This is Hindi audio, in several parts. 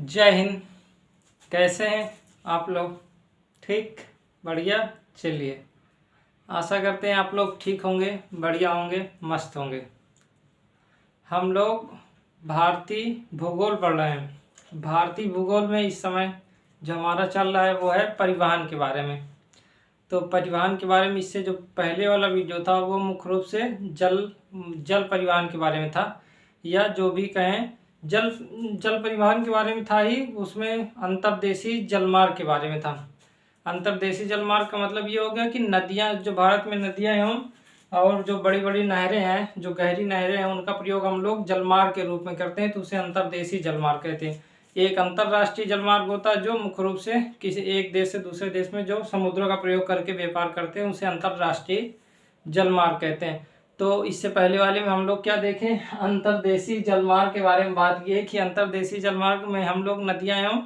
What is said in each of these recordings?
जय हिंद। कैसे हैं आप लोग? ठीक, बढ़िया। चलिए, आशा करते हैं आप लोग ठीक होंगे, बढ़िया होंगे, मस्त होंगे। हम लोग भारतीय भूगोल पढ़ रहे हैं। भारतीय भूगोल में इस समय जो हमारा चल रहा है वो है परिवहन के बारे में। तो परिवहन के बारे में इससे जो पहले वाला वीडियो था वो मुख्य रूप से जल परिवहन के बारे में था, या जो भी कहें जल जल परिवहन के बारे में था ही। उसमें अंतर्देशीय जलमार्ग के बारे में था। अंतर्देशीय जलमार्ग का मतलब ये हो गया कि नदियाँ, जो भारत में नदियाँ एवं और जो बड़ी बड़ी नहरें हैं, जो गहरी नहरें हैं, उनका प्रयोग हम लोग जलमार्ग के रूप में करते हैं, तो उसे अंतर्देशीय जलमार्ग कहते हैं। एक अंतर्राष्ट्रीय जलमार्ग होता है जो मुख्य रूप से किसी एक देश से दूसरे देश में जो समुद्रों का प्रयोग करके व्यापार करते हैं, उसे अंतर्राष्ट्रीय जलमार्ग कहते हैं। तो इससे पहले वाले में हम लोग क्या देखें, अंतर्देशीय जलमार्ग के बारे में बात की है कि अंतर्देशीय जलमार्ग में हम लोग नदियाँ एवं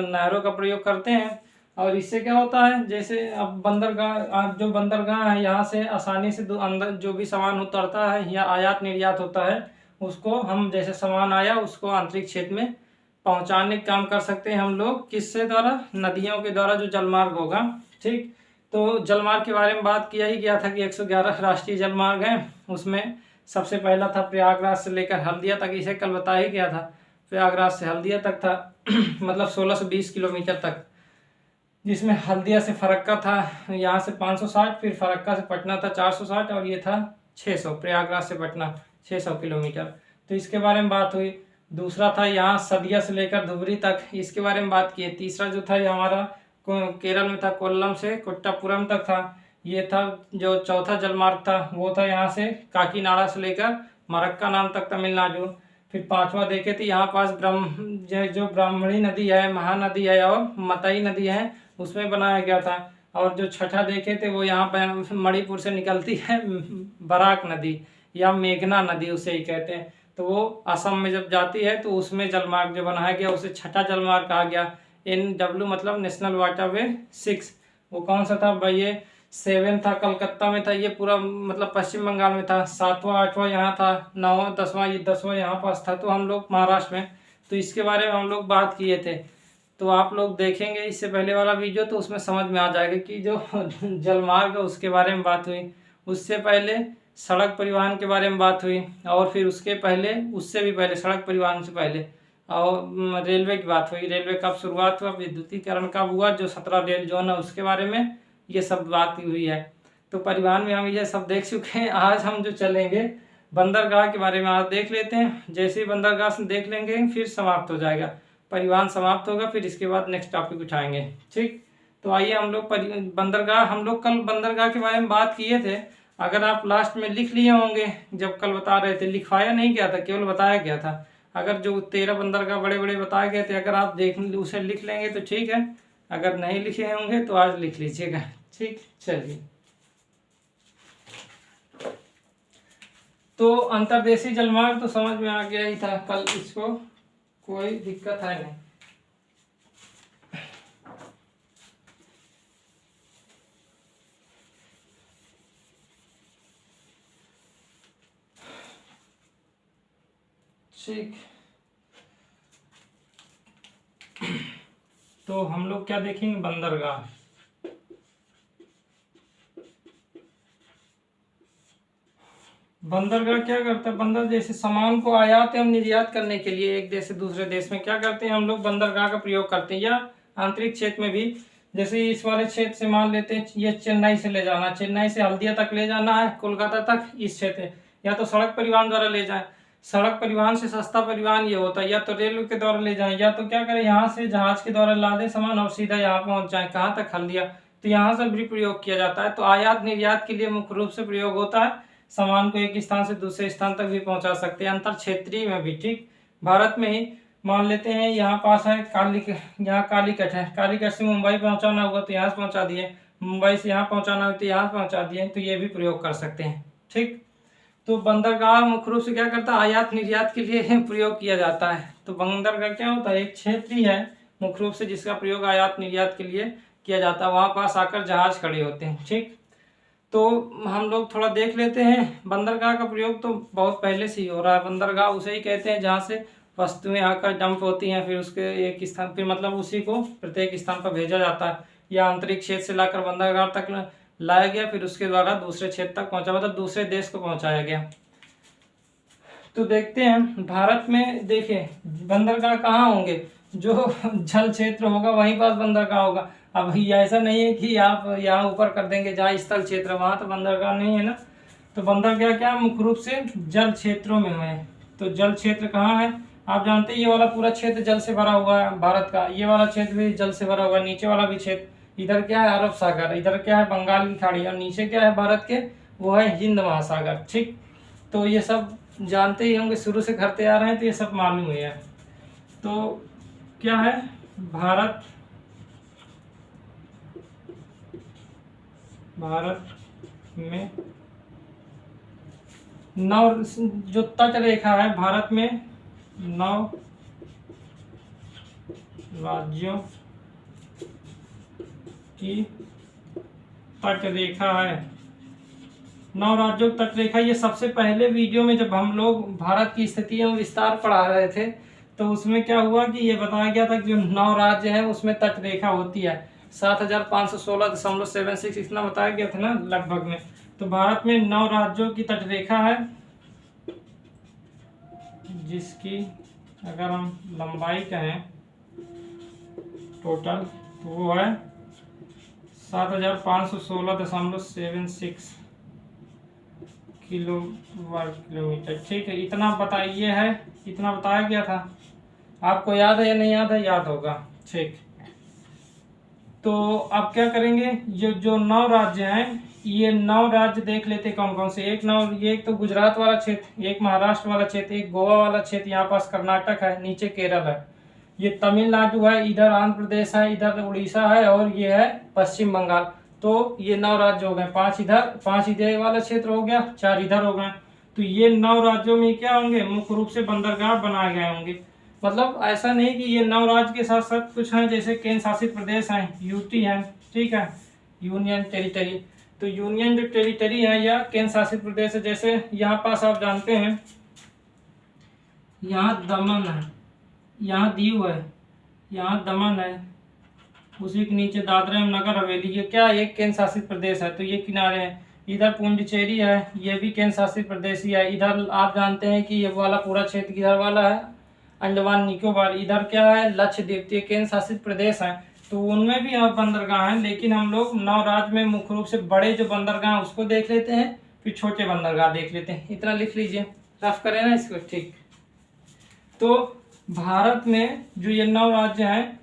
नहरों का प्रयोग करते हैं। और इससे क्या होता है, जैसे अब बंदरगाह, जो बंदरगाह है, यहाँ से आसानी से अंदर जो भी सामान उतरता है या आयात निर्यात होता है, उसको हम जैसे सामान आया उसको आंतरिक क्षेत्र में पहुंचाने का काम कर सकते हैं हम लोग। किससे द्वारा? नदियों के द्वारा, जो जलमार्ग होगा। ठीक, तो जलमार्ग के बारे में बात किया ही गया था कि 111 राष्ट्रीय जलमार्ग हैं। उसमें सबसे पहला था प्रयागराज से लेकर हल्दिया तक, इसे कल बताया ही गया था। प्रयागराज से हल्दिया तक था मतलब 16 से 20 किलोमीटर तक, जिसमें हल्दिया से फरक्का था यहाँ से 560, फिर फरक्का से पटना था 460, और ये था 600, प्रयागराज से पटना 600 किलोमीटर। तो इसके बारे में बात हुई। दूसरा था यहाँ सदिया से लेकर धुबरी तक, इसके बारे में बात की है। तीसरा जो था ये हमारा केरल में था, कोल्लम से कोट्टापुरम तक था, ये था। जो चौथा जलमार्ग था वो था यहाँ से काकीनाडा से लेकर मरक्का नाम तक, तमिलनाडु। फिर पांचवा देखे थे यहाँ पास जो ब्राह्मणी नदी है, महानदी है और मतई नदी है, उसमें बनाया गया था। और जो छठा देखे थे वो यहाँ पर मणिपुर से निकलती है बराक नदी या मेघना नदी उसे ही कहते हैं। तो वो असम में जब जाती है तो उसमें जलमार्ग जो बनाया गया उसे छठा जलमार्ग कहा गया। NW मतलब नेशनल वाटरवे 6। वो कौन सा था भाई? ये 7 था, कलकत्ता में था। ये पूरा मतलब पश्चिम बंगाल में था। 7वां 8वां यहाँ था, 9वां 10वां, ये 10वां यहाँ पास था। तो हम लोग महाराष्ट्र में, तो इसके बारे में हम लोग बात किए थे। तो आप लोग देखेंगे इससे पहले वाला वीडियो तो उसमें समझ में आ जाएगा कि जो जलमार्ग है उसके बारे में बात हुई। उससे पहले सड़क परिवहन के बारे में बात हुई, और फिर उसके पहले, उससे भी पहले, सड़क परिवहन से पहले और रेलवे की बात हुई। रेलवे कब शुरुआत हुआ, विद्युतीकरण कब हुआ, जो 17 रेल जोन है उसके बारे में ये सब बात हुई है। तो परिवहन में हम ये सब देख चुके हैं। आज हम जो चलेंगे बंदरगाह के बारे में आज देख लेते हैं। जैसे ही बंदरगाह से देख लेंगे फिर समाप्त हो जाएगा, परिवहन समाप्त होगा, फिर इसके बाद नेक्स्ट टॉपिक उठाएंगे। ठीक, तो आइए हम लोग बंदरगाह, हम लोग कल बंदरगाह के बारे में बात किए थे। अगर आप लास्ट में लिख लिए होंगे, जब कल बता रहे थे, लिखवाया नहीं गया था, केवल बताया गया था। अगर जो 13 बंदरगाह बड़े बड़े बताए गए थे, अगर आप देख उसे लिख लेंगे तो ठीक है, अगर नहीं लिखे होंगे तो आज लिख लीजिएगा। ठीक, चलिए। तो अंतर्देशीय जलमार्ग तो समझ में आ गया ही था कल, इसको कोई दिक्कत है नहीं। ठीक, तो हम लोग क्या देखेंगे, बंदरगाह। बंदरगाह क्या करता है? बंदर जैसे सामान को आयात एवं निर्यात करने के लिए एक देश से दूसरे देश में क्या करते हैं हम लोग, बंदरगाह का प्रयोग करते हैं। या आंतरिक क्षेत्र में भी, जैसे इस वाले क्षेत्र से मान लेते हैं ये चेन्नई से ले जाना, चेन्नई से हल्दिया तक ले जाना है, कोलकाता तक, इस क्षेत्र या तो सड़क परिवहन द्वारा ले जाए। सड़क परिवहन से सस्ता परिवहन ये होता है, या तो रेलवे के द्वारा ले जाए, या तो क्या करें, यहाँ से जहाज के द्वारा ला दे सामान और सीधा यहाँ पहुंच जाए। कहाँ तक? हल्दिया। तो यहाँ से भी प्रयोग किया जाता है। तो आयात निर्यात के लिए मुख्य रूप से प्रयोग होता है। सामान को एक स्थान से दूसरे स्थान तक भी पहुंचा सकते हैं, अंतर क्षेत्रीय में भी। ठीक, भारत में ही मान लेते हैं यहाँ पास है यहाँ कालीकट है, कालीकट से मुंबई पहुंचाना होगा तो यहाँ से पहुंचा दिए, मुंबई से यहाँ पहुंचाना हो तो यहाँ पहुंचा दिए, तो ये भी प्रयोग कर सकते हैं। ठीक, तो बंदरगाह मुख्य रूप से क्या करता है, आयात निर्यात के लिए प्रयोग किया जाता है। तो बंदरगाह क्या होता है, एक क्षेत्रीय है मुख्य रूप से, जिसका प्रयोग आयात निर्यात के लिए किया जाता है। वहाँ पास आकर जहाज खड़े होते हैं। ठीक, तो हम लोग थोड़ा देख लेते हैं। बंदरगाह का प्रयोग तो बहुत पहले से ही हो रहा है। बंदरगाह उसे ही कहते हैं जहाँ से वस्तुएं आकर डंप होती हैं, फिर उसके एक स्थान फिर मतलब उसी को प्रत्येक स्थान पर भेजा जाता है, या आंतरिक क्षेत्र से लाकर बंदरगाह तक लाया गया, फिर उसके द्वारा दूसरे क्षेत्र तक पहुंचा, मतलब दूसरे देश को पहुंचाया गया। तो देखते हैं भारत में, देखिए बंदरगाह कहाँ होंगे, जो जल क्षेत्र होगा वहीं पास बंदरगाह होगा। अब ये ऐसा नहीं है कि आप यहाँ ऊपर कर देंगे जहाँ स्थल क्षेत्र, वहाँ तो बंदरगाह नहीं है ना। तो बंदरगाह क्या मुख्य रूप से जल क्षेत्रों में है। तो जल क्षेत्र कहाँ है, आप जानते हैं ये वाला पूरा क्षेत्र जल से भरा हुआ है भारत का, ये वाला क्षेत्र भी जल से भरा हुआ है, नीचे वाला भी क्षेत्र, इधर क्या है अरब सागर, इधर क्या है बंगाल की खाड़ी, और नीचे क्या है भारत के, वो है हिंद महासागर। ठीक, तो ये सब जानते ही होंगे, शुरू से करते आ रहे हैं तो ये सब मालूम ही है। तो क्या है, भारत में नौ जो तट रेखा है, भारत में 9 राज्यों की तट रेखा है। 9 राज्यों की तट रेखा, ये सबसे पहले वीडियो में जब हम लोग भारत की स्थिति एवं विस्तार पढ़ा रहे थे तो उसमें क्या हुआ कि ये बताया गया था कि जो 9 राज्य हैं उसमें तट रेखा होती है 7516.76 इतना बताया गया था ना लगभग में। तो भारत में 9 राज्यों की तट रेखा है, जिसकी अगर हम लंबाई कहें टोटल तो वो है 7516.76 किलो वर्ग किलोमीटर। ठीक है, इतना बताइए है, इतना बताया गया था, आपको याद है या नहीं याद है, याद होगा। ठीक, तो अब क्या करेंगे, जो 9 राज्य हैं, ये 9 राज्य देख लेते कौन कौन से। एक तो गुजरात वाला क्षेत्र, एक महाराष्ट्र वाला क्षेत्र, एक गोवा वाला क्षेत्र, यहाँ पास कर्नाटक है, नीचे केरल है, ये तमिलनाडु है, इधर आंध्र प्रदेश है, इधर उड़ीसा है, और ये है पश्चिम बंगाल। तो ये 9 राज्य हो गए, 5 इधर 5 इधर वाला क्षेत्र हो गया, 4 इधर हो गए। तो ये 9 राज्यों में क्या होंगे, मुख्य रूप से बंदरगाह बनाए गए होंगे। मतलब ऐसा नहीं कि ये 9 राज्य के साथ साथ कुछ हैं, जैसे केंद्र शासित प्रदेश हैं, यूटी है, ठीक है, यूनियन टेरिटरी। तो यूनियन जो टेरिटरी है या केंद्र शासित प्रदेश है, जैसे यहाँ पास आप जानते हैं यहाँ दमन है, यहाँ दीव है, यहाँ दमन है, उसी के नीचे दादरा एवं नगर हवेली, ये क्या एक केंद्र शासित प्रदेश है, तो ये किनारे हैं। इधर पुडुचेरी है, ये भी केंद्र शासित प्रदेश ही है। इधर आप जानते हैं कि ये वाला पूरा क्षेत्र किधर वाला है, अंडमान निकोबार। इधर क्या है, लक्षद्वीप, ये केंद्र शासित प्रदेश है, तो उनमें भी यहाँ बंदरगाह हैं। लेकिन हम लोग 9 राज्य में मुख्य रूप से बड़े जो बंदरगाह हैं उसको देख लेते हैं, फिर छोटे बंदरगाह देख लेते हैं। इतना लिख लीजिए, रफ करें ना इसको। ठीक, तो भारत में जो ये 9 राज्य हैं,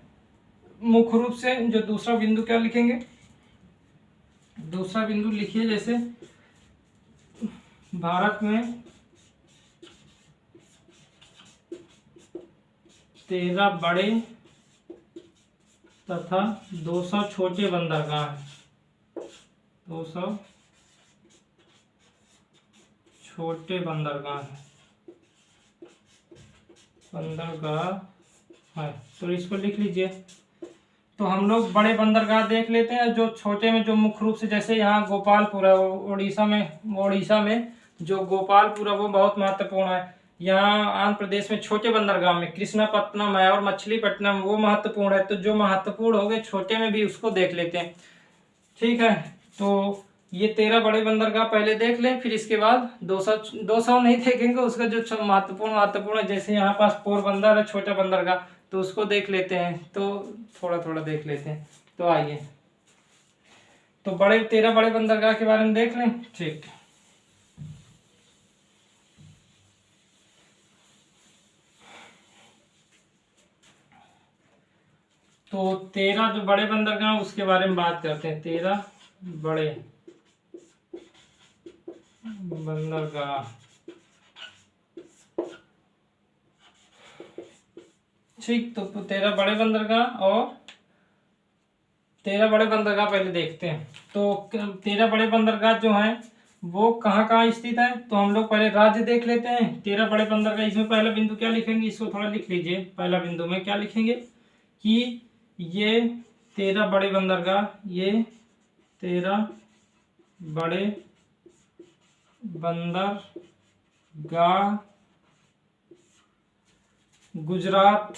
मुख्य रूप से जो दूसरा बिंदु क्या लिखेंगे, दूसरा बिंदु लिखिए, जैसे भारत में 13 बड़े तथा 200 छोटे बंदरगाह हैं, 200 छोटे बंदरगाह है, तो इसको लिख लीजिए। तो हम लोग बड़े बंदरगाह देख लेते हैं, जो छोटे में जो मुख्य रूप से, जैसे यहाँ गोपालपुर है, उड़ीसा में जो गोपालपुर है वो बहुत महत्वपूर्ण है। यहाँ आंध्र प्रदेश में छोटे बंदरगाह में कृष्णापट्टनम है और मछलीपट्टनम, वो महत्वपूर्ण है। तो जो महत्वपूर्ण हो गए छोटे में भी उसको देख लेते हैं। ठीक है, तो ये 13 बड़े बंदरगाह पहले देख लें, फिर इसके बाद 200 नहीं देखेंगे, उसका जो महत्वपूर्ण है, जैसे यहाँ पास पोरबंदर है छोटा बंदरगाह, तो उसको देख लेते हैं। तो थोड़ा थोड़ा देख लेते हैं। तो आइए, तो 13 बड़े बंदरगाह के बारे में देख लें। ठीक, तो 13 जो बड़े बंदरगाह उसके बारे में बात करते हैं। 13 बड़े बंदरगाह, ठीक, तो 13 बड़े बंदरगाह, और 13 बड़े बंदरगाह पहले देखते हैं। तो 13 बड़े बंदरगाह जो हैं वो कहाँ कहाँ स्थित है, तो हम लोग पहले राज्य देख लेते हैं। 13 बड़े बंदरगाह, इसमें पहला बिंदु क्या लिखेंगे, इसको थोड़ा लिख लीजिए। पहला बिंदु में क्या लिखेंगे कि ये 13 बड़े बंदरगाह, ये 13 बड़े बंदरगाह गुजरात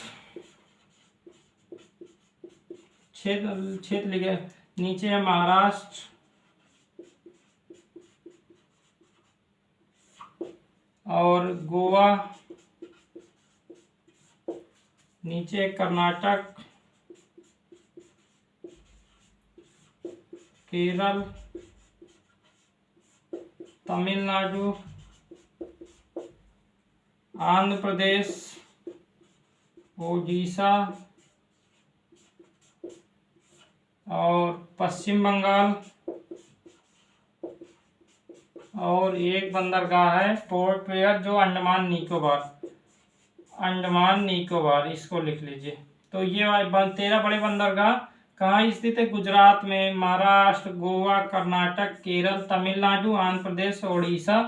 क्षेत्र लिखे, नीचे है महाराष्ट्र, और गोवा, नीचे कर्नाटक, केरल, तमिलनाडु, आंध्र प्रदेश, ओडिशा और पश्चिम बंगाल, और एक बंदरगाह है पोर्ट ब्लेयर जो अंडमान निकोबार, इसको लिख लीजिए। तो ये 13 बड़े बंदरगाह कहाँ स्थित है? गुजरात में, महाराष्ट्र, गोवा, कर्नाटक, केरल, तमिलनाडु, आंध्र प्रदेश, ओडिशा,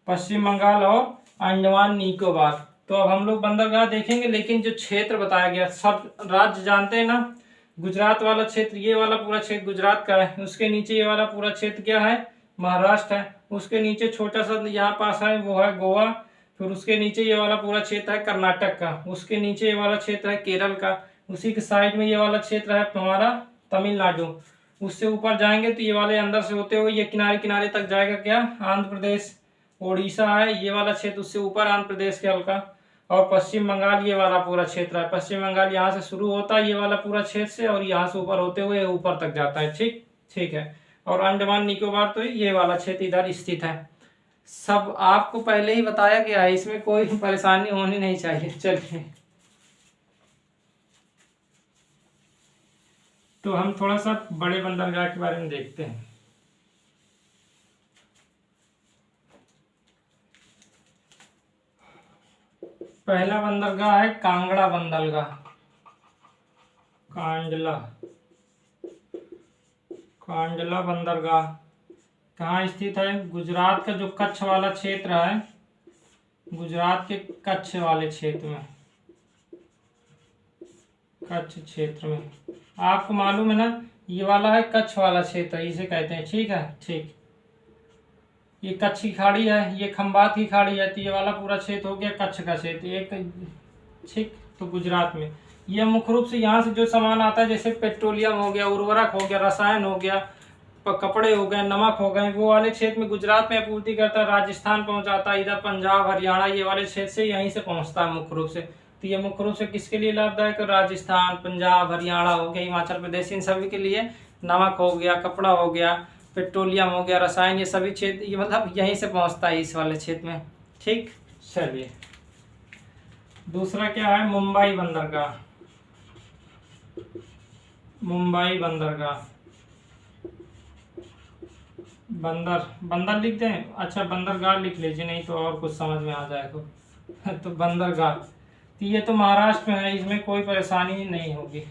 पश्चिम बंगाल और अंडमान निकोबार। तो अब हम लोग बंदरगाह देखेंगे, लेकिन जो क्षेत्र बताया गया, सब राज्य जानते हैं ना। गुजरात वाला क्षेत्र, ये वाला पूरा क्षेत्र गुजरात का है, उसके नीचे ये वाला पूरा क्षेत्र क्या है? महाराष्ट्र है, उसके नीचे छोटा सा यहाँ पास है वो है गोवा, फिर उसके नीचे ये वाला पूरा क्षेत्र है कर्नाटक का, उसके नीचे ये वाला क्षेत्र है केरल का, उसी के साइड में ये वाला क्षेत्र है हमारा तमिलनाडु, उससे ऊपर जाएंगे तो ये वाले अंदर से होते हुए ये किनारे किनारे तक जाएगा क्या? आंध्र प्रदेश, ओडिशा है ये वाला क्षेत्र, उससे ऊपर आंध्र प्रदेश के हल्का, और पश्चिम बंगाल ये वाला पूरा क्षेत्र है। पश्चिम बंगाल यहाँ से शुरू होता है ये वाला पूरा क्षेत्र से, और यहाँ से ऊपर होते हुए ऊपर तक जाता है। ठीक है। और अंडमान निकोबार तो ये वाला क्षेत्र इधर स्थित है। सब आपको पहले ही बताया गया है, इसमें कोई परेशानी होनी नहीं चाहिए। चलिए तो हम थोड़ा सा बड़े बंदरगाह के बारे में देखते हैं। पहला बंदरगाह है कांगड़ा बंदरगाह, कांडला बंदरगाह कहाँ स्थित है? गुजरात का जो कच्छ वाला क्षेत्र है, गुजरात के कच्छ वाले क्षेत्र में, कच्छ क्षेत्र में, आपको मालूम है ना, ये वाला है कच्छ वाला क्षेत्र, इसे कहते हैं। ठीक है, ठीक। ये कच्छ की खाड़ी है, ये खंबात की खाड़ी है, तो ये वाला पूरा क्षेत्र हो गया कच्छ का क्षेत्र एक। ठीक। तो गुजरात में ये मुख्य रूप से यहाँ से जो सामान आता है, जैसे पेट्रोलियम हो गया, उर्वरक हो गया, रसायन हो गया, कपड़े हो गए, नमक हो गए, वो वाले क्षेत्र में गुजरात में आपूर्ति करता है, राजस्थान पहुंचाता है, इधर पंजाब, हरियाणा ये वाले क्षेत्र से यहीं से पहुंचता है मुख्य रूप से। तो ये मुख्य रूप से किसके लिए लाभदायक है? राजस्थान, पंजाब, हरियाणा हो गया, हिमाचल प्रदेश, इन सभी के लिए नमक हो गया, कपड़ा हो गया, पेट्रोलियम हो गया, रसायन, ये सभी क्षेत्र ये मतलब यहीं से पहुंचता है इस वाले क्षेत्र में। ठीक। चलिए दूसरा क्या है? मुंबई बंदरगाह, मुंबई बंदरगाह, बंदर लिख दें? अच्छा बंदरगाह लिख लीजिए, नहीं तो और कुछ समझ में आ जाएगा। तो बंदरगाह, तो ये तो महाराष्ट्र में है, इसमें कोई परेशानी नहीं होगी।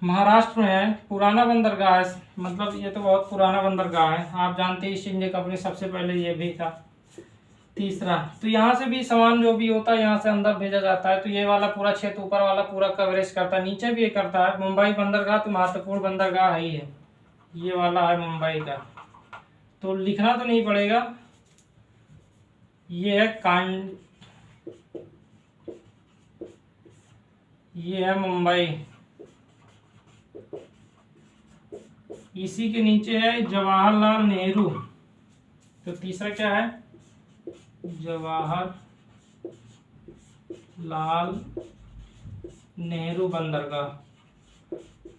महाराष्ट्र में है, पुराना बंदरगाह है, मतलब ये तो बहुत पुराना बंदरगाह है, आप जानते हैं ईस्ट इंडिया कंपनी सबसे पहले ये भी था। तीसरा, तो यहाँ से भी सामान जो भी होता है यहाँ से अंदर भेजा जाता है, तो ये वाला पूरा क्षेत्र ऊपर वाला पूरा कवरेज करता है, नीचे भी ये करता है। मुंबई बंदरगाह तो महत्वपूर्ण बंदरगाह ही है, ये वाला है मुंबई का, तो लिखना तो नहीं पड़ेगा। ये है ये है मुंबई, इसी के नीचे है जवाहरलाल नेहरू। तो तीसरा क्या है? जवाहरलाल नेहरू बंदरगाह।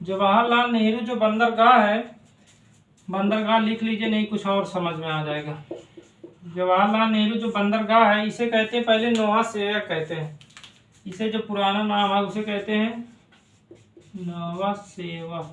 जवाहरलाल नेहरू जो बंदरगाह है, बंदरगाह लिख लीजिए, नहीं कुछ और समझ में आ जाएगा। जवाहरलाल नेहरू जो बंदरगाह है, इसे कहते हैं पहले नौवा सेवा कहते हैं, इसे जो पुराना नाम है उसे कहते हैं नौवा सेवा,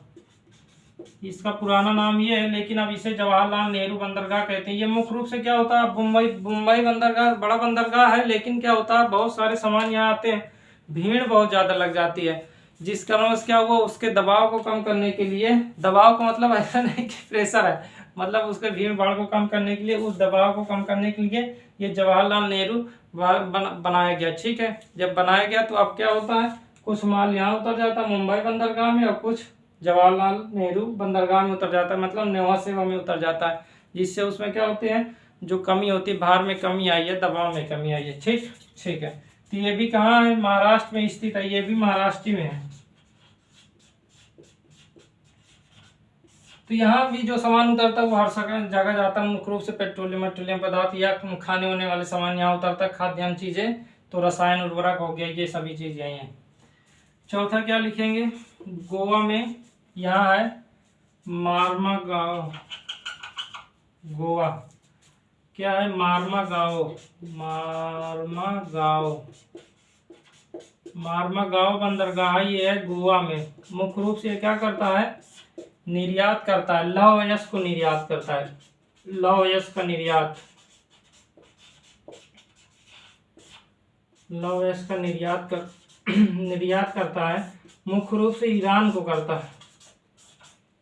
इसका पुराना नाम ये है, लेकिन अब इसे जवाहरलाल नेहरू बंदरगाह कहते हैं। ये मुख्य रूप से क्या होता है? मुंबई बंदरगाह बड़ा बंदरगाह है, लेकिन क्या होता है, बहुत सारे सामान यहाँ आते हैं, भीड़ बहुत ज़्यादा लग जाती है, जिस कारण क्या हुआ, उसके दबाव को कम करने के लिए, दबाव का मतलब ऐसा नहीं कि प्रेशर है, मतलब उसके भीड़ भाड़ को कम करने के लिए, उस दबाव को कम करने के लिए ये जवाहरलाल नेहरू बनाया गया। ठीक है, जब बनाया गया तो अब क्या होता है, कुछ माल यहाँ उतर जाता है मुंबई बंदरगाह में, और कुछ जवाहरलाल नेहरू बंदरगाह में उतर जाता है, मतलब नेवा सेवा में उतर जाता है, जिससे उसमें क्या होते हैं, जो कमी होती है, भार में कमी आई है, दबाव में कमी आई है। ठीक। ठीक है। तो ये भी कहाँ है, महाराष्ट्र में स्थित है, ये भी महाराष्ट्र में है। तो यहाँ भी जो सामान उतरता है वो हर जगह जाता है, मुख्य रूप से पेट्रोलियम पदार्थ या खाने होने वाले सामान यहाँ उतरता है, खाद्यान्न चीजें, तो रसायन उर्वरक हो गया, ये सभी चीज यही है। चौथा क्या लिखेंगे, गोवा में यहाँ है मार्मा गांव, गोवा क्या है, मार्मा गांव, मार्मा गांव बंदरगाह ये है गोवा में। मुख्य रूप से क्या करता है, निर्यात करता है, लौह अयस्क को निर्यात करता है, लौह अयस्क का निर्यात, लौह अयस्क का निर्यात करता है, मुख्य रूप से ईरान को करता है,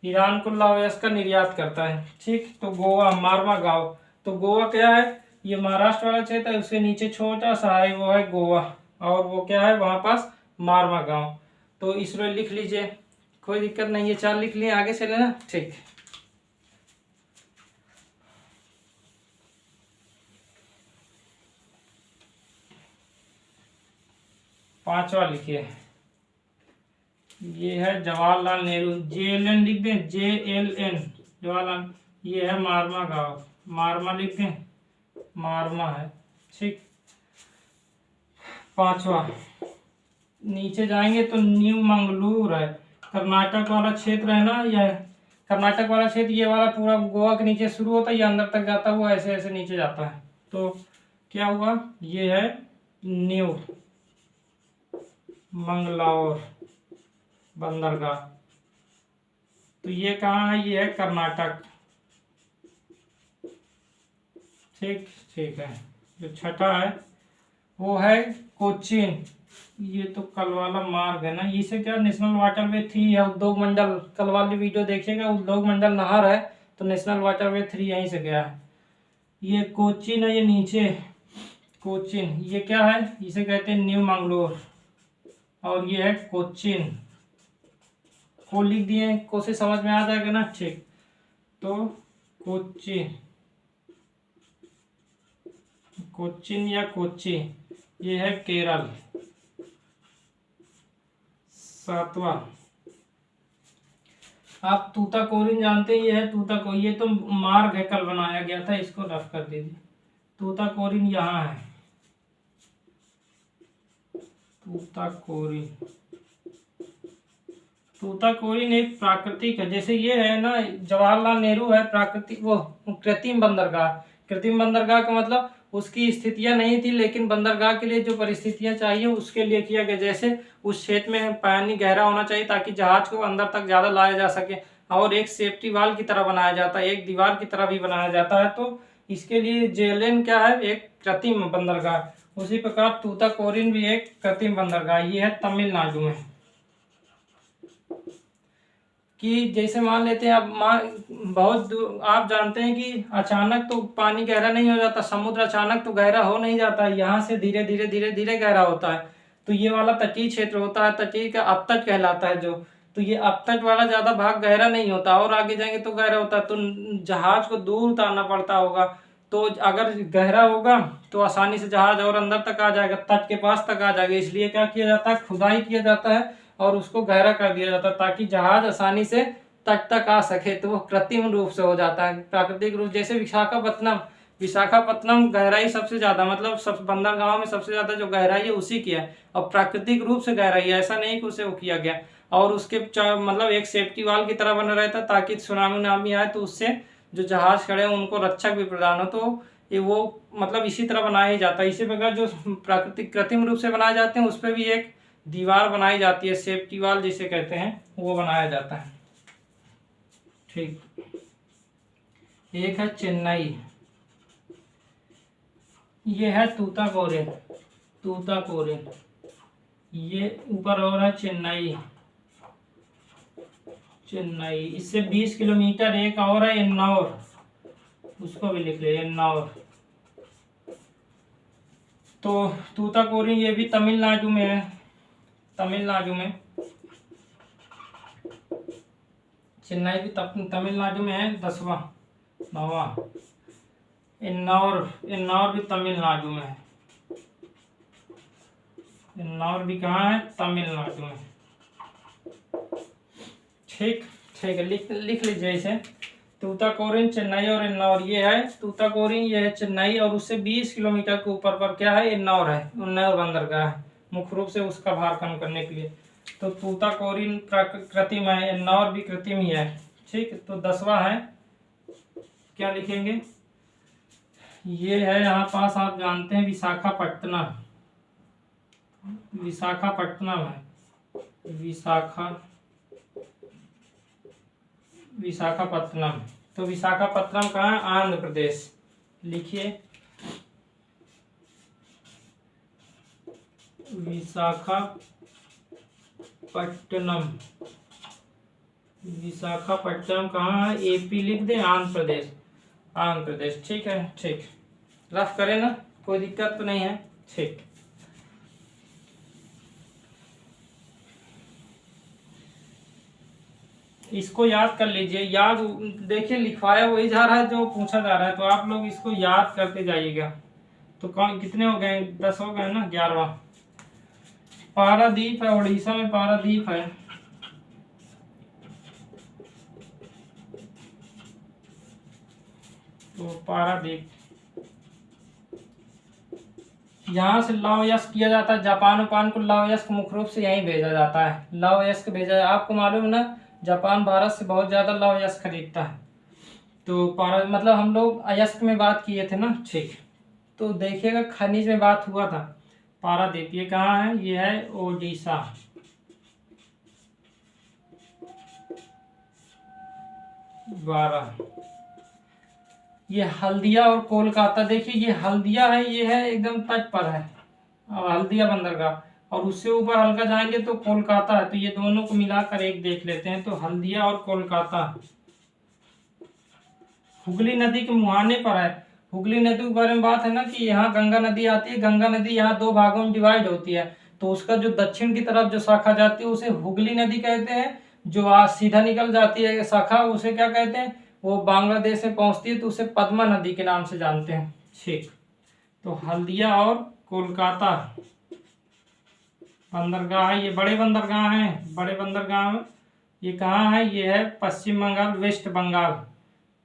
ईरान को लौह अयस्क का निर्यात करता है। ठीक, तो गोवा मार्मा गांव, तो गोवा क्या है, ये महाराष्ट्र वाला क्षेत्र है, उसके नीचे छोटा सा है वो है गोवा, और वो क्या है वहां पास मार्मा गांव। तो इसमें लिख लीजिए, कोई दिक्कत नहीं है, 4 लिख लिए, आगे चले ना। ठीक, पांचवा लिखिए, ये है जवाहरलाल नेहरू, JLN लिख दें, JLN जवाहरलाल, ये है मार्मा गांव, मार्मा लिख दें, मार्मा है। ठीक, पांचवा नीचे जाएंगे तो न्यू मंगलूर है, कर्नाटक वाला क्षेत्र है ना, यह कर्नाटक वाला क्षेत्र, ये वाला पूरा गोवा के नीचे शुरू होता है, ये अंदर तक जाता हुआ ऐसे ऐसे नीचे जाता है। तो क्या हुआ, ये है न्यू मंगलौर बंदरगाह, तो ये कहाँ है, ये है कर्नाटक। ठीक, ठीक है। जो छठा है वो है कोचीन, ये तो कल वाला मार्ग है ना, इसे क्या नेशनल वाटरवे 3 है, उद्योग मंडल, कल वाली वीडियो देखिएगा, उद्योग मंडल नहर है, तो नेशनल वाटरवे 3 यहीं से गया है। ये कोचीन है, ये नीचे कोचीन, ये क्या है, इसे कहते हैं न्यू मंगलोर, और ये है कोचीन, को लिख दिए, को से समझ में आ जाएगा ना। ठीक, तो कोचीन, कोचीन या कोची, ये है केरल। सातवां, आप तूताकोरिन जानते हैं, ये है तूताकोरिन, ये तो मार्ग है, कल बनाया गया था, इसको रफ कर दीजिए। तूताकोरिन यहाँ है, तूताकोरिन, तूताकोरिन एक प्राकृतिक है, जैसे ये है ना जवाहरलाल नेहरू है प्राकृतिक, वो कृत्रिम बंदरगाह, कृत्रिम बंदरगाह का मतलब उसकी स्थितियां नहीं थी, लेकिन बंदरगाह के लिए जो परिस्थितियां चाहिए उसके लिए किया गया, जैसे उस क्षेत्र में पानी गहरा होना चाहिए ताकि जहाज को अंदर तक ज्यादा लाया जा सके, और एक सेफ्टी वाल की तरह बनाया जाता है, एक दीवार की तरह भी बनाया जाता है, तो इसके लिए JLN क्या है, एक कृत्रिम बंदरगाह। उसी प्रकार तूताकोरिन भी एक कृत्रिम बंदरगाह, ये है तमिलनाडु में। कि जैसे मान लेते हैं आप, बहुत दूर आप जानते हैं कि अचानक तो पानी गहरा नहीं हो जाता, समुद्र अचानक तो गहरा हो नहीं जाता, यहाँ से धीरे धीरे धीरे धीरे गहरा होता है। तो ये वाला तटीय क्षेत्र होता है, तटीय का अपतट कहलाता है जो, तो ये अपतट वाला ज्यादा भाग गहरा नहीं होता, और आगे जाएंगे तो गहरा होता है, तो जहाज को दूर उतारना पड़ता होगा, तो अगर गहरा होगा तो आसानी से जहाज और अंदर तक आ जाएगा, तट के पास तक आ जाएगा, इसलिए क्या किया जाता है, खुदाई किया जाता है और उसको गहरा कर दिया जाता है ताकि जहाज आसानी से तट तक आ सके। तो वो कृत्रिम रूप से हो जाता है, प्राकृतिक रूप, जैसे विशाखापत्तनम गहराई सबसे ज्यादा, मतलब सब बंदरगाह में सबसे ज्यादा जो गहराई है उसी की है, और प्राकृतिक रूप से गहराई है, ऐसा नहीं कि उसे वो किया गया, और उसके मतलब एक सेफ्टी वाल की तरह बना रहता है ताकि सुनामी आए तो उससे जो जहाज खड़े हैं उनको रक्षक भी प्रदान हो, तो ये वो मतलब इसी तरह बनाया जाता है। इसी प्रकार जो प्राकृतिक कृत्रिम रूप से बनाए जाते हैं उस पर भी एक दीवार बनाई जाती है, सेफ्टी वाल जिसे कहते हैं, वो बनाया जाता है। ठीक, एक है चेन्नई, ये है तूताकोरिन, तूताकोरिन, ये ऊपर और है चेन्नई, चेन्नई, इससे 20 किलोमीटर एक और है एन्नौर, उसको भी लिख ले, एन्नौर। तो तूताकोरिन ये भी तमिलनाडु में है, तमिलनाडु में, चेन्नई भी तमिलनाडु में है। 10वां 9वां एन्नौर, एन्नौर भी तमिलनाडु में है। इन्नौर भी कहाँ है? तमिलनाडु में। ठीक ठीक है, लिख लीजिए इसे। तूताकोरिन चेन्नई और इन्नौर ये है तूताकोरिन, ये है चेन्नई, और उससे 20 किलोमीटर के ऊपर पर क्या है? इन्नौर है। इन्नौर बंदरगाह है मुख्य रूप से उसका भार कम करने के लिए। तो तूताकोरिन कृत्रिम है, इन्नौर भी कृत्रिम ही है। ठीक, तो 10वां है, क्या लिखेंगे? ये है यहाँ पास, आप जानते हैं विशाखापट्टनम। विशाखापट्टनम है, विशाखापट्टनम। तो विशाखापट्टनम कहाँ है? आंध्र प्रदेश। लिखिए विशाखापट्टनम। विशाखापट्टनम कहाँ है? एपी लिख दे, आंध्र प्रदेश। आंध्र प्रदेश, ठीक है। ठीक, रफ करें ना, कोई दिक्कत तो नहीं है। ठीक, इसको याद कर लीजिए। याद देखिए, लिखवाया वही जा रहा है जो पूछा जा रहा है, तो आप लोग इसको याद करते जाइएगा। तो कौन कितने हो गए? 10 हो गए ना। 11वां पारादीप है, उड़ीसा में पारादीप है। तो पारादीप यहाँ से लौह किया जाता है। जापान उपान को लौह मुख्य रूप से यहीं भेजा जाता है। लौह भेजा, आपको मालूम है ना, जापान भारत से बहुत ज्यादा लौह खरीदता है। तो मतलब हम लोग अयस्क में बात किए थे ना। ठीक, तो देखिएगा खनिज में बात हुआ था। पारादीप ये कहाँ है? ये है ओडिशा। ये हल्दिया और कोलकाता, देखिए ये हल्दिया है, ये है एकदम तट पर है हल्दिया बंदरगाह, और उससे ऊपर हल्का जाएंगे तो कोलकाता है। तो ये दोनों को मिलाकर एक देख लेते हैं। तो हल्दिया और कोलकाता हुगली नदी के मुहाने पर है। हुगली नदी के बारे में बात है ना कि यहाँ गंगा नदी आती है। गंगा नदी यहाँ 2 भागों में डिवाइड होती है। तो उसका जो दक्षिण की तरफ जो शाखा जाती है उसे हुगली नदी कहते हैं। जो आज सीधा निकल जाती है शाखा उसे क्या कहते हैं? वो बांग्लादेश में पहुंचती है तो उसे पद्मा नदी के नाम से जानते हैं। ठीक, तो हल्दिया और कोलकाता बंदरगाह है। ये बड़े बंदरगाह हैं। बड़े बंदरगाह ये कहाँ है? ये है पश्चिम बंगाल, वेस्ट बंगाल,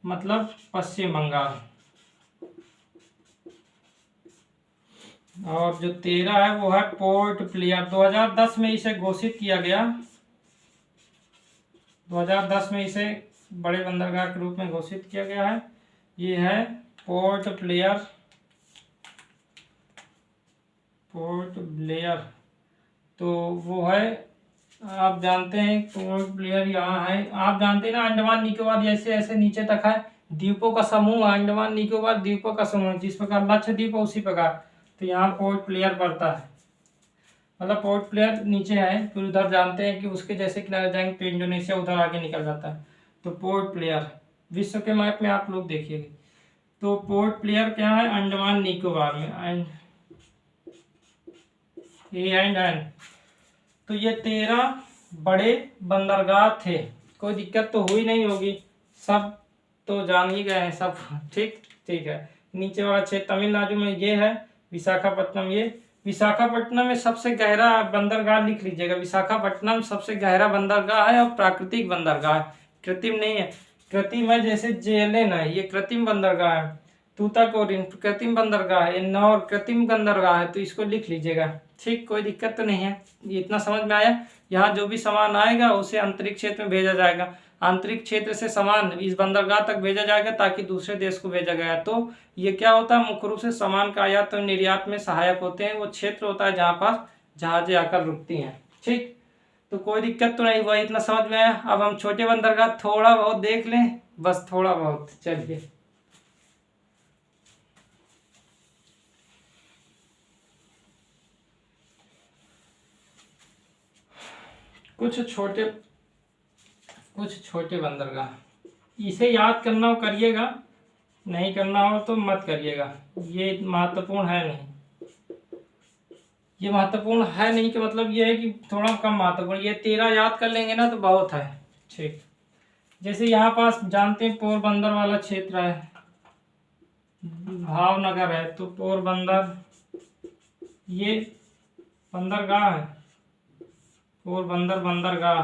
मतलब पश्चिम बंगाल। और जो 13 है वो है पोर्ट ब्लेयर। 2010 में इसे घोषित किया गया। 2010 में इसे बड़े बंदरगाह के रूप में घोषित किया गया है। ये है पोर्ट ब्लेयर। पोर्ट ब्लेयर तो वो है, आप जानते हैं पोर्ट ब्लेयर यहाँ है। आप जानते हैं ना, अंडमान निकोबार जैसे ऐसे नीचे तक है द्वीपों का समूह। अंडमान निकोबार द्वीपों का समूह, जिस प्रकार लक्षद्वीप है उसी प्रकार। तो यहाँ पोर्ट ब्लेयर पड़ता है, मतलब पोर्ट ब्लेयर नीचे है। फिर उधर जानते हैं कि उसके जैसे किनारे जाएंगे तो इंडोनेशिया उधर आगे निकल जाता है। तो पोर्ट ब्लेयर विश्व के मैप में आप लोग देखिएगा। तो पोर्ट ब्लेयर क्या है? अंडमान निकोबार में। एंड तो ये 13 बड़े बंदरगाह थे। कोई दिक्कत तो हुई नहीं होगी, सब तो जान ही गए हैं सब। ठीक ठीक है। नीचे वाला क्षेत्र तमिलनाडु में ये है विशाखापट्टनम। ये विशाखापट्टनम में सबसे गहरा बंदरगाह लिख लीजिएगा। विशाखापट्टनम सबसे गहरा बंदरगाह है और प्राकृतिक बंदरगाह है, कृत्रिम नहीं है। कृत्रिम है जैसे जेएलएन है, ये कृत्रिम बंदरगाह है। तूताकोरिन कृत्रिम बंदरगाह है। इन्नौर कृत्रिम बंदरगाह है। तो इसको लिख लीजिएगा। ठीक, कोई दिक्कत तो नहीं है। ये इतना समझ में आया। यहाँ जो भी सामान आएगा उसे अंतरिक्ष क्षेत्र में भेजा जाएगा। आंतरिक क्षेत्र से सामान इस बंदरगाह तक भेजा जाएगा ताकि दूसरे देश को भेजा गया। तो ये क्या होता है? मुख्य रूप से सामान का आयात और निर्यात में सहायक होते हैं। वो क्षेत्र होता है जहाँ पास जहाजें आकर रुकती हैं। ठीक, तो कोई दिक्कत तो नहीं हुआ, इतना समझ में आया। अब हम छोटे बंदरगाह थोड़ा बहुत देख लें, बस थोड़ा बहुत। चलिए, कुछ छोटे बंदरगाह इसे याद करना हो करिएगा, नहीं करना हो तो मत करिएगा। ये महत्वपूर्ण है नहीं, ये महत्वपूर्ण है नहीं कि मतलब ये है कि थोड़ा कम महत्वपूर्ण। ये 13 याद कर लेंगे ना तो बहुत है। ठीक, जैसे यहाँ पास जानते हैं पोरबंदर वाला क्षेत्र है, भावनगर है। तो पोरबंदर ये बंदरगाह है, पोरबंदर बंदरगाह,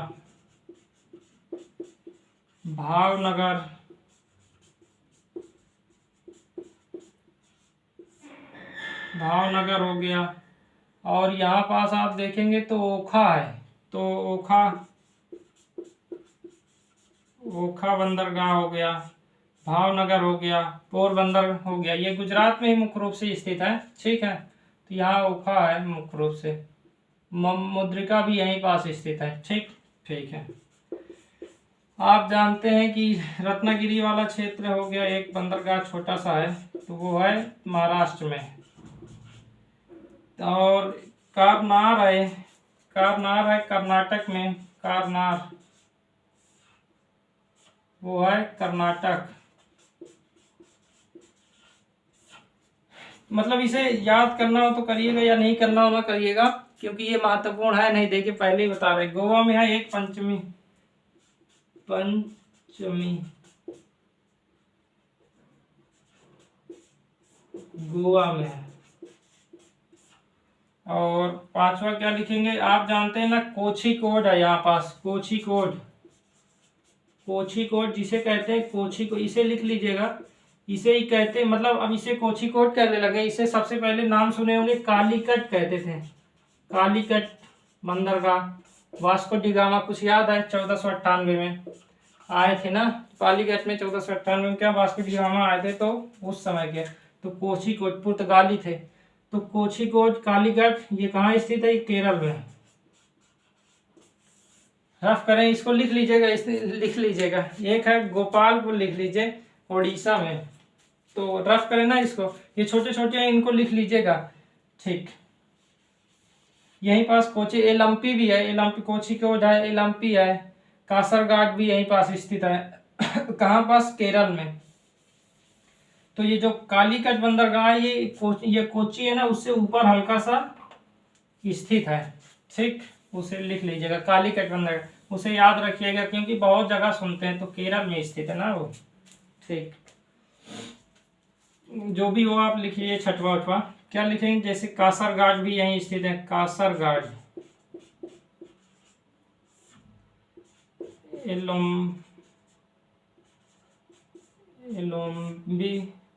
भावनगर, भावनगर हो गया। और यहाँ पास आप देखेंगे तो ओखा है, तो ओखा, ओखा बंदरगाह हो गया, भावनगर हो गया, पोरबंदर हो गया। ये गुजरात में ही मुख्य रूप से स्थित है, ठीक है। तो यहाँ ओखा है मुख्य रूप से, मुद्रिका भी यहीं पास स्थित है, ठीक ठीक है। आप जानते हैं कि रत्नागिरी वाला क्षेत्र हो गया, एक बंदरगाह छोटा सा है, तो वो है महाराष्ट्र में। और कारनार है, कारनार है कर्नाटक में, कारनार वो है कर्नाटक। मतलब इसे याद करना हो तो करिएगा, या नहीं करना हो ना करिएगा, क्योंकि ये महत्वपूर्ण है। नहीं देखिए पहले ही बता रहे, गोवा में है एक पंचमी, पंचमी गोवा में है। और पांचवा क्या लिखेंगे, आप जानते हैं ना कोझिकोड है यहाँ पास, कोझिकोड, कोझिकोड जिसे कहते हैं कोझिकोड, इसे लिख लीजिएगा, इसे ही कहते हैं। मतलब अब इसे कोझिकोड कहने लगे, इसे सबसे पहले नाम सुने होंगे कालीकट कहते थे, कालीकट बंदरगाह। वास्को डी गामा कुछ याद है, 1498 में आए थे ना कालीकट में, 1498 में क्या वास्को डी गामा आए थे, तो उस समय के। तो कोझिकोड पुर्तगाली थे, तो कोझिकोड कालीकट ये कहाँ स्थित है, केरल में। रफ करें इसको, लिख लीजिएगा, लिख लीजिएगा। एक है गोपालपुर, लिख लीजिए उड़ीसा में। तो रफ करें ना इसको, ये छोटे छोटे हैं, इनको लिख लीजिएगा, ठीक। यहीं पास कोची एलम्पी भी है, एलम्पी कोझिकोड है, एलम्पी है, कासरगाड भी यहीं पास स्थित है कहाँ पास, केरल में। तो ये जो कालीकट बंदरगाह है, ये कोची है ना, उससे ऊपर हल्का सा स्थित है, ठीक। उसे लिख लीजिएगा कालीकट बंदरगाह, उसे याद रखिएगा, क्योंकि बहुत जगह सुनते हैं। तो केरल में स्थित है ना वो, ठीक। जो भी हो आप लिखिए। छठवा उठवा क्या लिखेंगे, जैसे कासरगाड भी यहीं स्थित है, कासरगाड,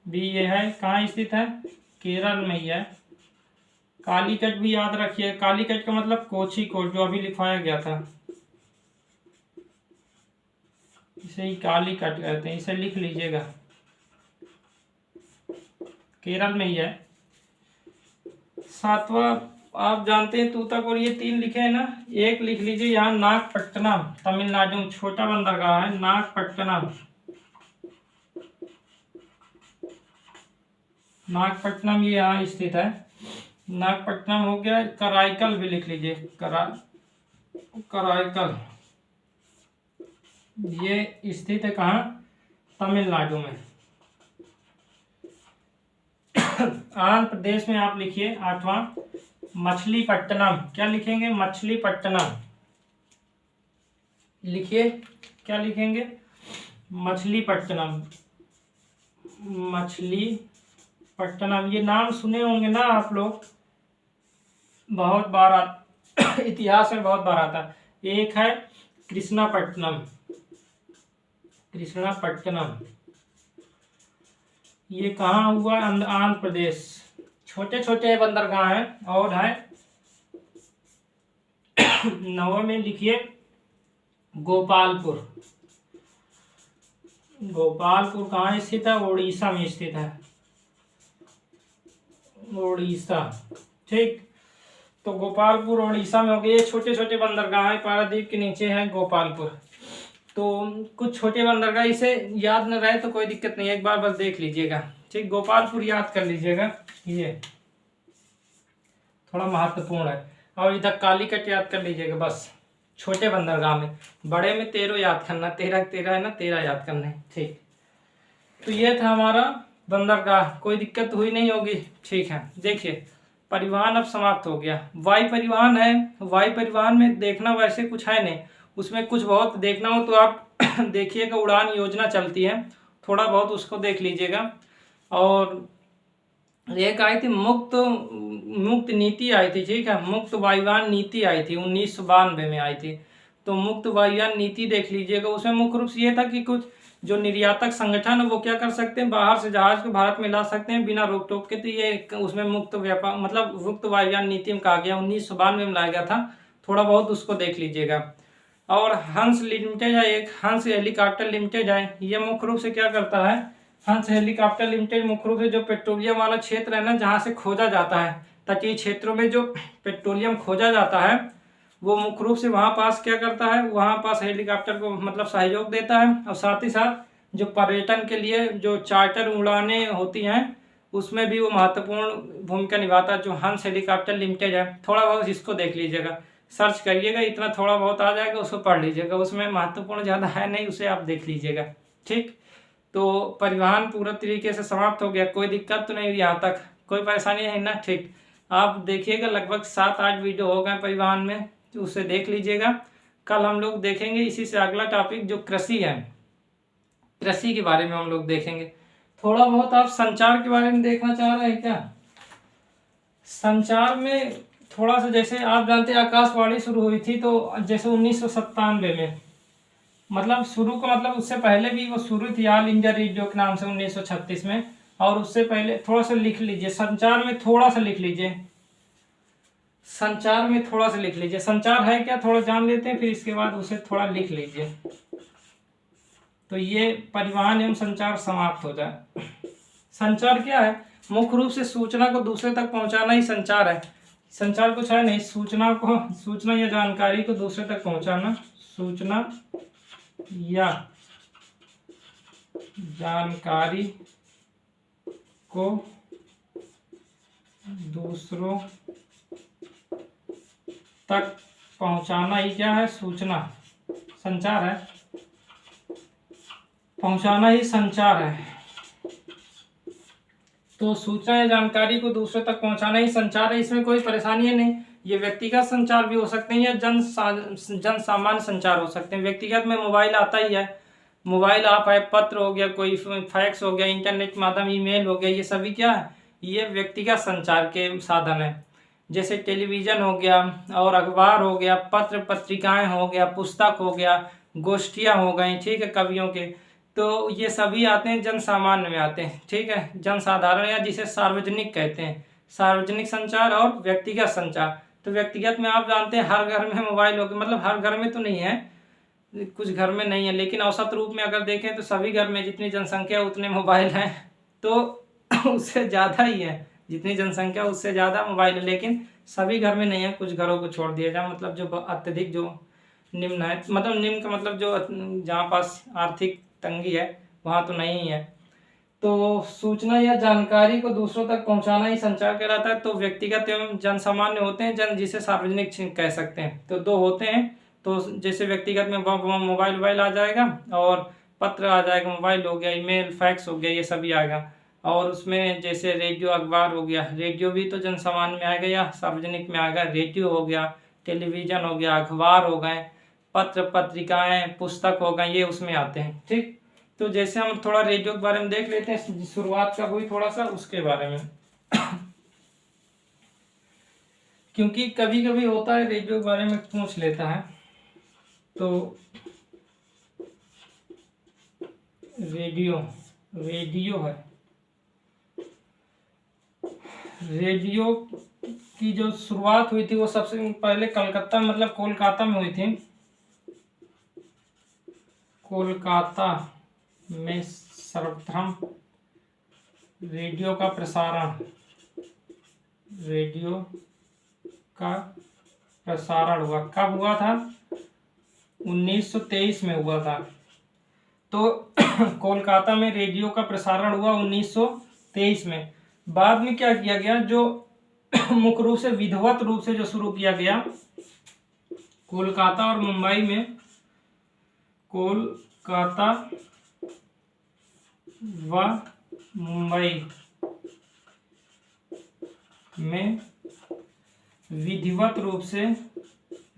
भी ये है, कहाँ स्थित है, केरल में ही है। कालीकट भी याद रखिए, कालीकट का मतलब कोझिकोड जो अभी लिखवाया गया था, इसे ही कालीकट कहते हैं, इसे लिख लीजिएगा, केरल में ही है। सातवां आप जानते हैं तूताकोर, ये 3 लिखे हैं ना, एक लिख लीजिए यहाँ नागपट्टनम, तमिलनाडु में छोटा बंदरगाह है नागपट्टनम, नागपट्टनम ये यहाँ स्थित है, नागपट्टनम हो गया। कराईकल भी लिख लीजिए, कराईकल ये स्थित है कहाँ, तमिलनाडु में। आंध्र प्रदेश में आप लिखिए। आठवां मछलीपट्टनम, क्या लिखेंगे, मछलीपट्टनम लिखिए, क्या लिखेंगे, मछलीपट्टनम, मछलीपट्टनम। ये नाम सुने होंगे ना आप लोग, बहुत बार इतिहास में बहुत बार आता है। एक है कृष्णापट्टनम, कृष्णापट्टनम ये कहाँ हुआ, आंध्र प्रदेश। छोटे छोटे बंदरगाह हैं। और है 9 में लिखिए गोपालपुर, गोपालपुर कहाँ स्थित है, उड़ीसा में स्थित है, उड़ीसा, ठीक। तो गोपालपुर उड़ीसा में हो गए। ये छोटे छोटे बंदरगाह है, पारादीप के नीचे है गोपालपुर। तो कुछ छोटे बंदरगाह, इसे याद न रहे तो कोई दिक्कत नहीं, एक बार बस देख लीजिएगा, ठीक। गोपालपुर याद कर लीजिएगा, ये थोड़ा महत्वपूर्ण है। और इधर कालीकट याद कर लीजिएगा, बस छोटे बंदरगाह में। बड़े में 13 याद करना, 13 है ना, 13 याद करना है, ठीक। तो ये था हमारा बंदरगाह, कोई दिक्कत हुई नहीं होगी, ठीक है। देखिए परिवहन अब समाप्त हो गया। वायु परिवहन है, वायु परिवहन में देखना वैसे कुछ है नहीं, उसमें कुछ बहुत देखना हो तो आप देखिएगा, उड़ान योजना चलती है, थोड़ा बहुत उसको देख लीजिएगा। और एक आई थी मुक्त नीति आई थी, ठीक है, मुक्त वायुयान नीति आई थी 1992 में आई थी। तो मुक्त वायुयान नीति देख लीजिएगा, उसमें मुख्य रूप से ये था कि कुछ जो निर्यातक संगठन है वो क्या कर सकते हैं, बाहर से जहाज को भारत में ला सकते हैं बिना रोक टोक के। तो ये उसमें मुक्त व्यापार मतलब मुक्त वायुयान नीति में कहा गया, 1992 में लाया गया था। थोड़ा बहुत उसको देख लीजिएगा। और हंस लिमिटेड है, एक हंस हेलीकॉप्टर लिमिटेड है, ये मुख्य रूप से क्या करता है, हंस हेलीकॉप्टर लिमिटेड मुख्य रूप से जो पेट्रोलियम वाला क्षेत्र है ना, जहाँ से खोजा जाता है, तटीय क्षेत्रों में जो पेट्रोलियम खोजा जाता है, वो मुख्य रूप से वहाँ पास क्या करता है, वहाँ पास हेलीकॉप्टर को मतलब सहयोग देता है। और साथ ही साथ जो पर्यटन के लिए जो चार्टर उड़ानें होती हैं उसमें भी वो महत्वपूर्ण भूमिका निभाता है, जो हंस हेलीकॉप्टर लिमिटेड है। थोड़ा बहुत इसको देख लीजिएगा, सर्च करिएगा, इतना थोड़ा बहुत आ जाएगा, उसको पढ़ लीजिएगा, उसमें महत्वपूर्ण ज़्यादा है नहीं, उसे आप देख लीजिएगा। ठीक, तो परिवहन पूरा तरीके से समाप्त हो गया, कोई दिक्कत तो नहीं हुई यहाँ तक, कोई परेशानी है ना। ठीक, आप देखिएगा लगभग 7-8 वीडियो हो गए परिवहन में, तो उसे देख लीजिएगा। कल हम लोग देखेंगे इसी से अगला टॉपिक जो कृषि है, कृषि के बारे में हम लोग देखेंगे। थोड़ा बहुत आप संचार के बारे में देखना चाह रहे हैं क्या? संचार में थोड़ा सा, जैसे आप जानते हैं आकाशवाणी शुरू हुई थी तो जैसे 1997 में, मतलब शुरू का मतलब उससे पहले भी वो शुरू थी ऑल इंडिया रेडियो के नाम से 1936 में। और उससे पहले थोड़ा सा लिख लीजिए, संचार में थोड़ा सा लिख लीजिए, संचार में थोड़ा सा लिख लीजिए, संचार है क्या थोड़ा जान लेते हैं, फिर इसके बाद उसे थोड़ा लिख लीजिए, तो ये परिवहन एवं संचार समाप्त हो जाए। संचार क्या है? मुख्य रूप से सूचना को दूसरे तक पहुंचाना ही संचार है। संचार कुछ है नहीं, सूचना या जानकारी को दूसरे तक पहुंचाना, सूचना या जानकारी को दूसरों तक पहुंचाना ही क्या है? सूचना, संचार है, पहुंचाना ही संचार है। तो सूचना या जानकारी को दूसरे तक पहुंचाना ही संचार है, इसमें कोई परेशानी है नहीं। ये व्यक्तिगत संचार भी हो सकते हैं या जन सामान्य संचार हो सकते हैं। व्यक्तिगत में मोबाइल आता ही है, मोबाइल आप है, पत्र हो गया, कोई फैक्स हो गया, इंटरनेट माध्यम ईमेल हो गया, ये सभी क्या है? ये व्यक्तिगत संचार के साधन है। जैसे टेलीविज़न हो गया और अखबार हो गया, पत्र पत्रिकाएं हो गया, पुस्तक हो गया, गोष्ठियाँ हो गई, ठीक है, कवियों के, तो ये सभी आते हैं जन सामान्य में आते हैं, ठीक है, जन साधारण या जिसे सार्वजनिक कहते हैं। सार्वजनिक संचार और व्यक्तिगत संचार। तो व्यक्तिगत में आप जानते हैं हर घर में मोबाइल हो गया, मतलब हर घर में तो नहीं है, कुछ घर में नहीं है, लेकिन औसत रूप में अगर देखें तो सभी घर में जितनी जनसंख्या उतने मोबाइल हैं, तो उससे ज़्यादा ही है, जितनी जनसंख्या उससे ज़्यादा मोबाइल है, लेकिन सभी घर में नहीं है, कुछ घरों को छोड़ दिया जाए, मतलब जो अत्यधिक जो निम्न है, मतलब निम्न का मतलब जो जहाँ पास आर्थिक तंगी है वहाँ तो नहीं है। तो सूचना या जानकारी को दूसरों तक पहुंचाना ही संचार कहलाता है। तो व्यक्तिगत एवं जन सामान्य होते हैं, जन जिसे सार्वजनिक कह सकते हैं, तो दो होते हैं। तो जैसे व्यक्तिगत में मोबाइल आ जाएगा और पत्र आ जाएगा, मोबाइल हो गया, ईमेल, फैक्स हो गया, ये सभी आएगा। और उसमें जैसे रेडियो अखबार हो गया, रेडियो भी तो जन सामान्य में आएगा या सार्वजनिक में आएगा, रेडियो हो गया, टेलीविज़न हो गया, अखबार हो गए, पत्र पत्रिकाएं, पुस्तक हो गए, ये उसमें आते हैं। ठीक, तो जैसे हम थोड़ा रेडियो के बारे में देख लेते हैं, शुरुआत कब हुई थोड़ा सा उसके बारे में क्योंकि कभी कभी होता है रेडियो के बारे में पूछ लेता है। तो रेडियो है, रेडियो की जो शुरुआत हुई थी वो सबसे पहले कलकत्ता मतलब कोलकाता में हुई थी। कोलकाता में सर्वप्रथम रेडियो का प्रसारण हुआ। कब हुआ था? 1923 में हुआ था। तो कोलकाता में रेडियो का प्रसारण हुआ 1923 में। बाद में क्या किया गया, जो मुख्य रूप से विधिवत रूप से जो शुरू किया गया कोलकाता और मुंबई में, कोलकाता व मुंबई में विधिवत रूप से,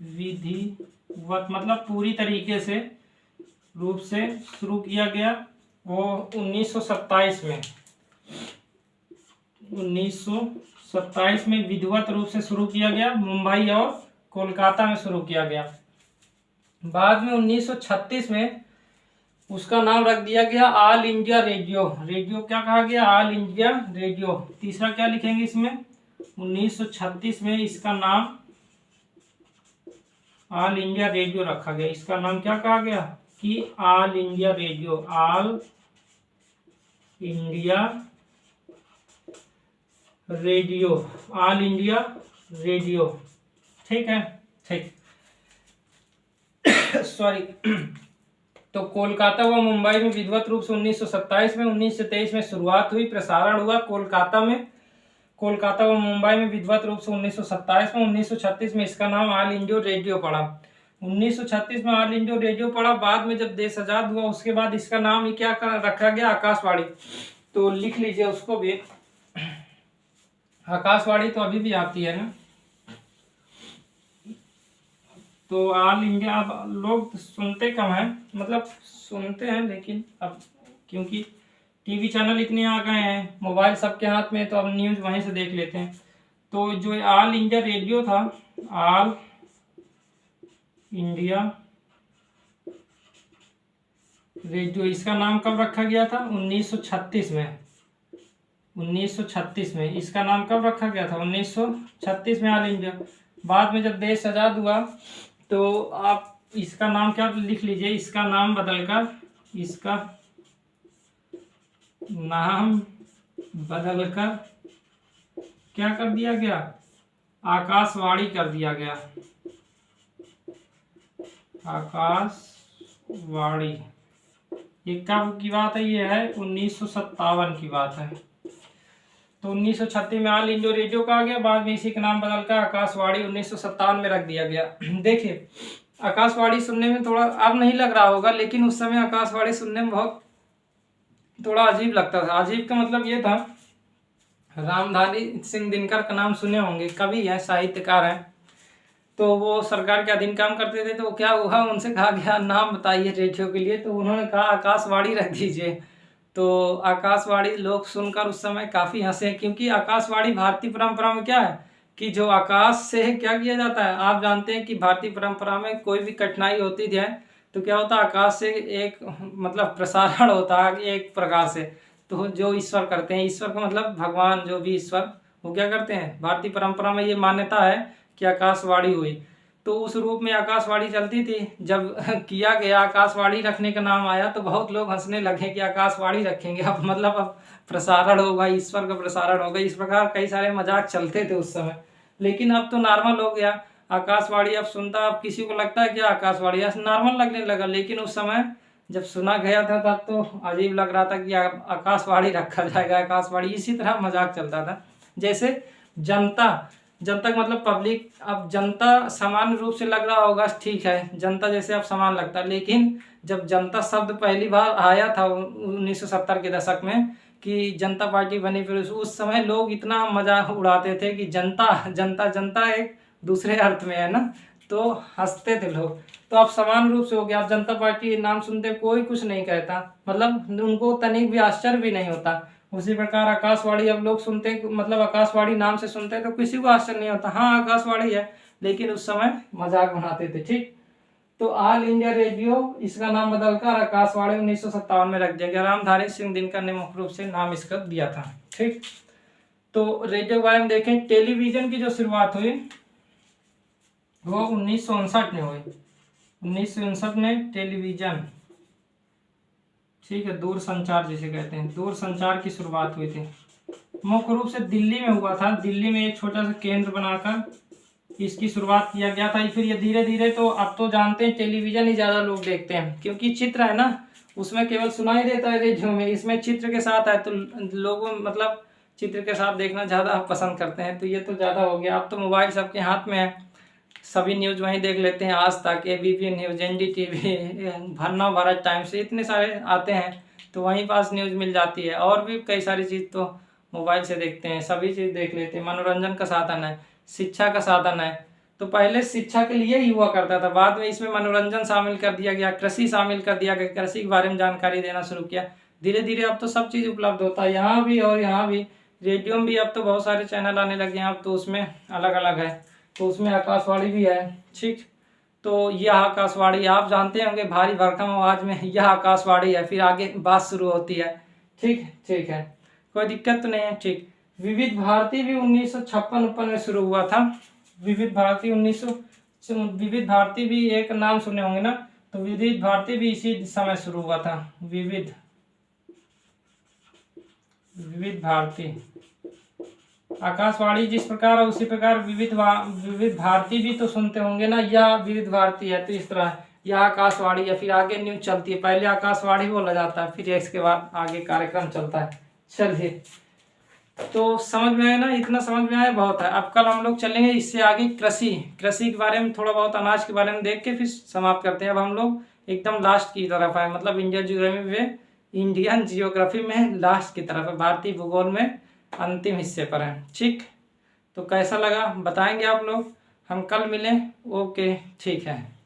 विधिवत मतलब पूरी तरीके से रूप से शुरू किया गया वो 1927 में। 1927 में विधिवत रूप से शुरू किया गया, मुंबई और कोलकाता में शुरू किया गया। बाद में 1936 में उसका नाम रख दिया गया ऑल इंडिया रेडियो। रेडियो क्या कहा गया? All India radio. तीसरा क्या लिखेंगे इसमें? 1936 में इसका नाम ऑल इंडिया रेडियो रखा गया। इसका नाम क्या कहा गया? कि all India radio, all India radio, all India radio. ठीक है, ठीक। सॉरी। तो कोलकाता व मुंबई में विधिवत रूप से 1927 में, 1923 में शुरुआत हुई, प्रसारण हुआ कोलकाता व मुंबई में विधिवत रूप से 1927 में। 1936 में इसका नाम ऑल इंडिया रेडियो पड़ा। 1936 में ऑल इंडिया रेडियो पड़ा। बाद में जब देश आजाद हुआ उसके बाद इसका नाम ही क्या रखा गया? आकाशवाणी। तो लिख लीजिए उसको भी। आकाशवाणी तो अभी भी आती है ना। तो ऑल इंडिया, अब लोग सुनते कम हैं, मतलब सुनते हैं लेकिन अब क्योंकि टीवी चैनल इतने आ गए हैं, मोबाइल सबके हाथ में, तो अब न्यूज़ वहीं से देख लेते हैं। तो जो ऑल इंडिया रेडियो था, ऑल इंडिया रेडियो, इसका नाम कब रखा गया था? 1936 में। 1936 में इसका नाम कब रखा गया था? 1936 में ऑल इंडिया। बाद में जब देश आज़ाद हुआ तो आप इसका नाम क्या लिख लीजिए, इसका नाम बदलकर क्या कर दिया गया? आकाशवाणी कर दिया गया। आकाशवाणी। ये कब की बात है? ये है 1957 की बात है। तो 1936 में ऑल इंडिया रेडियो कहा गया। बाद में इसी का नाम बदलकर आकाशवाणी 1957 में रख दिया गया। देखिए, आकाशवाणी सुनने में थोड़ा अब नहीं लग रहा होगा, लेकिन उस समय आकाशवाणी सुनने में बहुत थोड़ा अजीब लगता था। अजीब का मतलब ये था, रामधारी सिंह दिनकर का नाम सुने होंगे, कवि है, साहित्यकार हैं। तो वो सरकार के अधीन काम करते थे। तो क्या हुआ, उनसे कहा गया नाम बताइए रेडियो के लिए, तो उन्होंने कहा आकाशवाणी रख दीजिए। तो आकाशवाणी लोग सुनकर उस समय काफ़ी हंसे, क्योंकि आकाशवाणी भारतीय परंपरा में क्या है कि जो आकाश से क्या किया जाता है, आप जानते हैं कि भारतीय परंपरा में कोई भी कठिनाई होती है तो क्या होता है, आकाश से एक मतलब प्रसारण होता है एक प्रकार से। तो जो ईश्वर करते हैं, ईश्वर का मतलब भगवान, जो भी ईश्वर, वो क्या करते हैं, भारतीय परंपरा में ये मान्यता है कि आकाशवाणी हुई। तो उस रूप में आकाशवाणी चलती थी। जब किया गया, आकाशवाणी रखने का नाम आया तो बहुत लोग हंसने लगे कि आकाशवाणी रखेंगे, अब मतलब अब प्रसारण होगा, ईश्वर का प्रसारण होगा। इस प्रकार कई सारे मजाक चलते थे उस समय, लेकिन अब तो नॉर्मल हो गया। आकाशवाणी अब सुनता, अब किसी को लगता है क्या आकाशवाणी, ऐसा नॉर्मल लगने लगा। लेकिन उस समय जब सुना गया था तब तो अजीब लग रहा था कि आकाशवाणी रखा जाएगा, आकाशवाणी। इसी तरह मजाक चलता था। जैसे जनता, जनता का मतलब पब्लिक। अब जनता सामान्य रूप से लग रहा होगा, ठीक है, जनता जैसे अब समान लगता है, लेकिन जब जनता शब्द पहली बार आया था 1970 के दशक में कि जनता पार्टी बनी, फिर उस समय लोग इतना मजाक उड़ाते थे कि जनता जनता जनता एक दूसरे अर्थ में है ना, तो हंसते थे लोग। तो अब समान रूप से हो गया। अब जनता पार्टी नाम सुनते कोई कुछ नहीं कहता, मतलब उनको तनिक भी आश्चर्य भी नहीं होता। उसी प्रकार आकाशवाणी अब लोग सुनते, मतलब आकाशवाणी नाम से सुनते तो किसी को आश्चर्य नहीं होता, हाँ आकाशवाणी है, लेकिन उस समय मजाक बनाते थे। ठीक, तो ऑल इंडिया रेडियो, इसका नाम बदलकर आकाशवाणी 1957 में रख दिया गया। रामधारी सिंह दिनकर ने मुख्य रूप से नाम इसका दिया था। ठीक, तो रेडियो के बारे में देखें। टेलीविजन की जो शुरुआत हुई वो 1959 में हुई। 1959 में टेलीविजन, ठीक है, दूरसंचार जिसे कहते हैं, दूरसंचार की शुरुआत हुई थी। मुख्य रूप से दिल्ली में हुआ था। दिल्ली में एक छोटा सा केंद्र बनाकर इसकी शुरुआत किया गया था। फिर ये धीरे धीरे, तो अब तो जानते हैं टेलीविजन ही ज़्यादा लोग देखते हैं, क्योंकि चित्र है ना, उसमें केवल सुनाई देता है रेडियो में, इसमें चित्र के साथ है, तो लोगों मतलब चित्र के साथ देखना ज़्यादा पसंद करते हैं। तो ये तो ज़्यादा हो गया। अब तो मोबाइल सबके हाथ में है, सभी न्यूज़ वहीं देख लेते हैं। आज तक, ABP न्यूज़, NDTV, भरना भारत टाइम्स, इतने सारे आते हैं, तो वहीं पास न्यूज़ मिल जाती है। और भी कई सारी चीज़ तो मोबाइल से देखते हैं, सभी चीज़ देख लेते हैं। मनोरंजन का साधन है, शिक्षा का साधन है। तो पहले शिक्षा के लिए ही हुआ करता था, बाद में इसमें मनोरंजन शामिल कर दिया गया, कृषि शामिल कर दिया गया, कृषि के बारे में जानकारी देना शुरू किया। धीरे धीरे अब तो सब चीज़ उपलब्ध होता है, यहाँ भी और यहाँ भी। रेडियो में भी अब तो बहुत सारे चैनल आने लगे हैं अब तो, उसमें अलग अलग है, तो उसमें आकाशवाणी भी है। ठीक, तो यह आकाशवाणी आप जानते होंगे, भारी भरकम आवाज में यह आकाशवाणी है, फिर आगे बात शुरू होती है। ठीक, ठीक है, कोई दिक्कत तो नहीं है। ठीक, विविध भारती भी 1956 में शुरू हुआ था। विविध भारती विविध भारती भी एक नाम सुने होंगे ना, तो विविध भारती भी इसी समय शुरू हुआ था। विविध भारती, आकाशवाणी जिस प्रकार है उसी प्रकार विविध भारती भी तो सुनते होंगे ना, यह विविध भारती है तो इस तरह यह आकाशवाणी है, फिर आगे न्यूज चलती है, पहले आकाशवाणी बोला जाता है, फिर इसके बाद आगे कार्यक्रम चलता है। चलिए, तो समझ में आया ना, इतना समझ में आया बहुत है। अब कल हम लोग चलेंगे इससे आगे कृषि के बारे में, थोड़ा बहुत अनाज के बारे में देख के फिर समाप्त करते हैं। अब हम लोग एकदम लास्ट की तरफ आए, मतलब इंडियन जियोग्राफी में लास्ट की तरफ है, भारतीय भूगोल में अंतिम हिस्से पर है। ठीक, तो कैसा लगा बताएंगे आप लोग, हम कल मिलें। ओके, ठीक है।